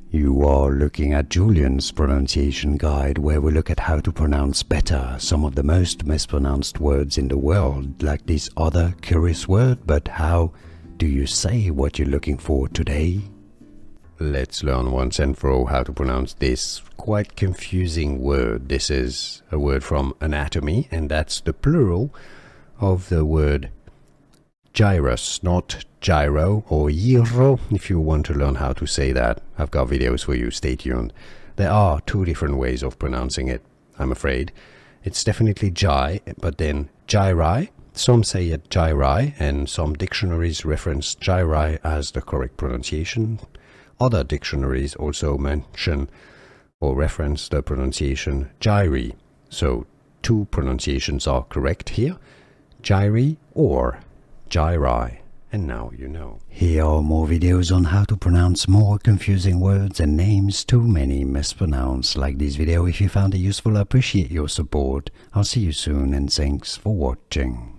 You are looking at Julian's pronunciation guide, where we look at how to pronounce better some of the most mispronounced words in the world, like this other curious word. But how do you say what you're looking for today? Let's learn once and for all how to pronounce this quite confusing word. This is a word from anatomy, and that's the plural of the word gyrus, not gyro or gyro. If you want to learn how to say that, I've got videos for you, stay tuned. There are two different ways of pronouncing it, I'm afraid. It's definitely gy, but then gyri. Some say it gyri, and some dictionaries reference gyri as the correct pronunciation. Other dictionaries also mention or reference the pronunciation gyri. So two pronunciations are correct here, gyri or gyri. And now you know. Here are more videos on how to pronounce more confusing words and names too many mispronounced. Like this video if you found it useful. I appreciate your support. I'll see you soon, and thanks for watching.